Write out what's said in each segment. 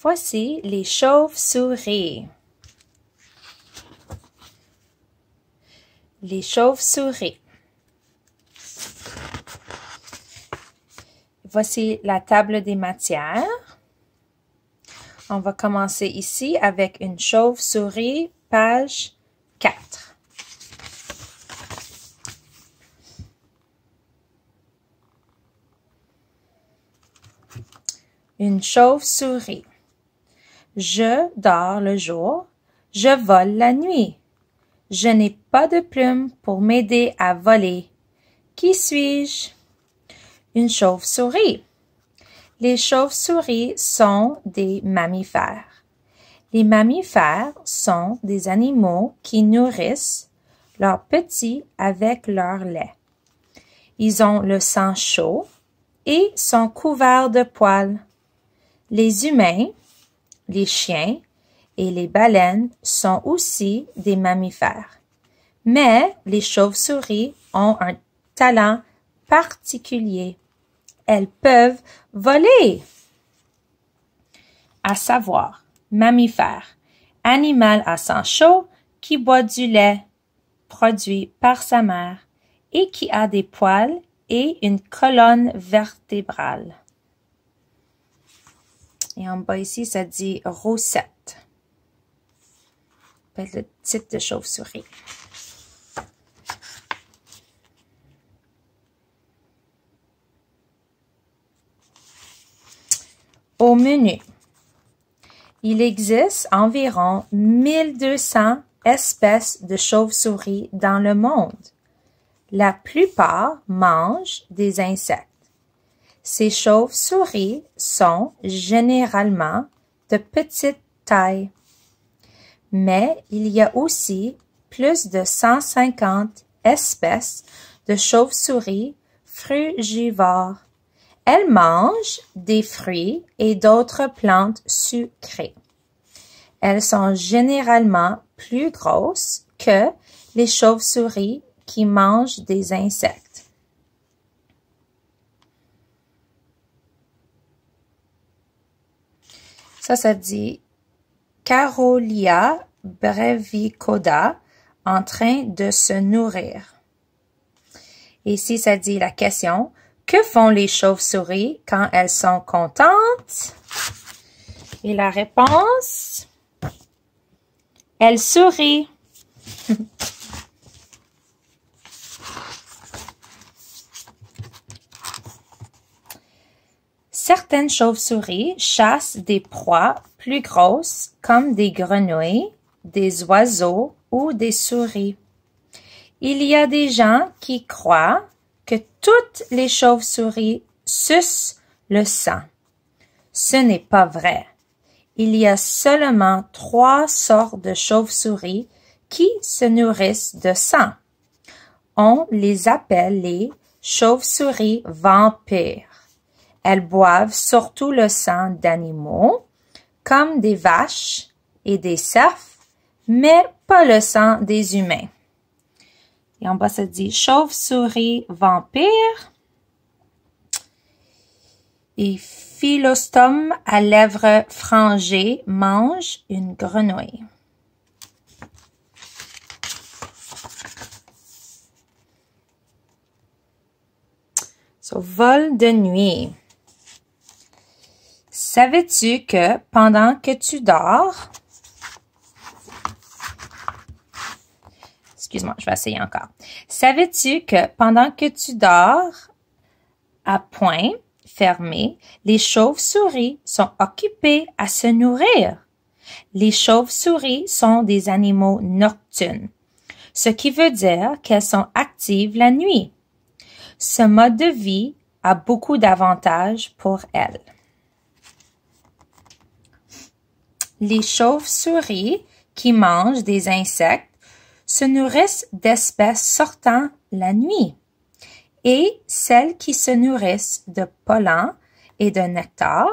Voici les chauves-souris. Les chauves-souris. Voici la table des matières. On va commencer ici avec une chauve-souris, page 4. Une chauve-souris. Je dors le jour, je vole la nuit. Je n'ai pas de plumes pour m'aider à voler. Qui suis-je? Une chauve-souris. Les chauves-souris sont des mammifères. Les mammifères sont des animaux qui nourrissent leurs petits avec leur lait. Ils ont le sang chaud et sont couverts de poils. Les humains, les chiens et les baleines sont aussi des mammifères. Mais les chauves-souris ont un talent particulier. Elles peuvent voler. À savoir, mammifère, animal à sang chaud qui boit du lait produit par sa mère et qui a des poils et une colonne vertébrale. Et en bas ici, ça dit rosette. C'est le type de chauve-souris. Au menu, il existe environ 1200 espèces de chauves-souris dans le monde. La plupart mangent des insectes. Ces chauves-souris sont généralement de petite taille. Mais il y a aussi plus de 150 espèces de chauves-souris frugivores. Elles mangent des fruits et d'autres plantes sucrées. Elles sont généralement plus grosses que les chauves-souris qui mangent des insectes. Ça dit Carolia brevicoda en train de se nourrir. Et ici, ça dit la question, que font les chauves-souris quand elles sont contentes? Et la réponse, elles sourient. Certaines chauves-souris chassent des proies plus grosses comme des grenouilles, des oiseaux ou des souris. Il y a des gens qui croient que toutes les chauves-souris sucent le sang. Ce n'est pas vrai. Il y a seulement 3 sortes de chauves-souris qui se nourrissent de sang. On les appelle les chauves-souris vampires. Elles boivent surtout le sang d'animaux, comme des vaches et des cerfs, mais pas le sang des humains. Et en bas, ça dit chauve-souris vampire. Et philostome à lèvres frangées mange une grenouille. Vol de nuit. Savais-tu que pendant que tu dors, excuse-moi, je vais essayer encore. Savais-tu que pendant que tu dors à point fermé, les chauves-souris sont occupées à se nourrir? Les chauves-souris sont des animaux nocturnes, ce qui veut dire qu'elles sont actives la nuit. Ce mode de vie a beaucoup d'avantages pour elles. Les chauves-souris qui mangent des insectes se nourrissent d'espèces sortant la nuit et celles qui se nourrissent de pollen et de nectar,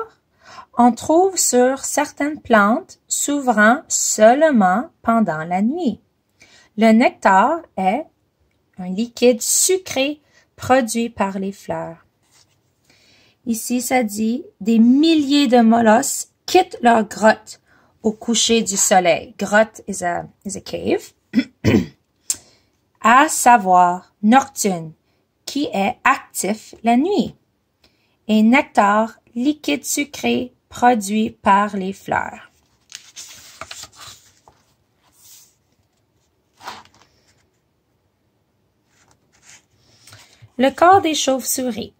on trouve sur certaines plantes s'ouvrant seulement pendant la nuit. Le nectar est un liquide sucré produit par les fleurs. Ici, ça dit des milliers de mollusques quittent leur grotte au coucher du soleil. Grotte is a cave. À savoir nocturne, qui est actif la nuit, et nectar, liquide sucré produit par les fleurs. Le corps des chauves-souris.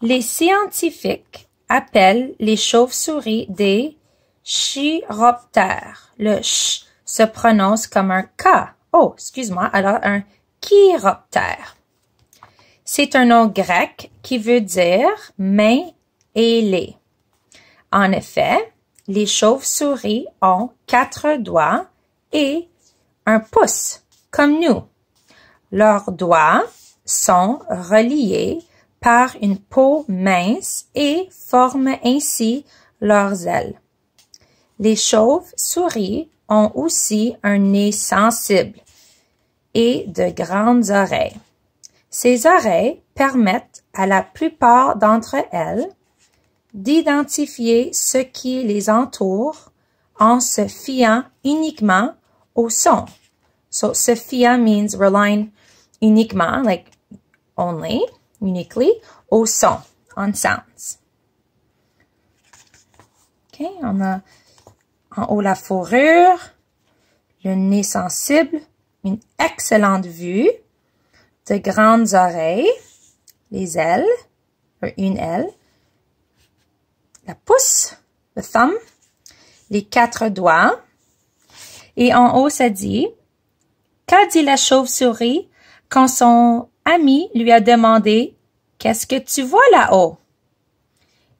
Les scientifiques appellent les chauves-souris des chiroptères. Le ch se prononce comme un K. Oh, excuse-moi, alors un chiroptère. C'est un nom grec qui veut dire main ailée. En effet, les chauves-souris ont 4 doigts et un pouce, comme nous. Leurs doigts sont reliés par une peau mince et forment ainsi leurs ailes. Les chauves-souris ont aussi un nez sensible et de grandes oreilles. Ces oreilles permettent à la plupart d'entre elles d'identifier ce qui les entoure en se fiant uniquement au son. So, se fiant means relying uniquement, like only, uniquely, au son, on sounds. OK, on a en haut la fourrure, le nez sensible, une excellente vue, de grandes oreilles, les ailes, une aile, la pouce, le thumb, les 4 doigts, et en haut ça dit, qu'a dit la chauve-souris quand son ami lui a demandé « Qu'est-ce que tu vois là-haut ?»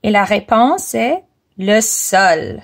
Et la réponse est « Le sol ».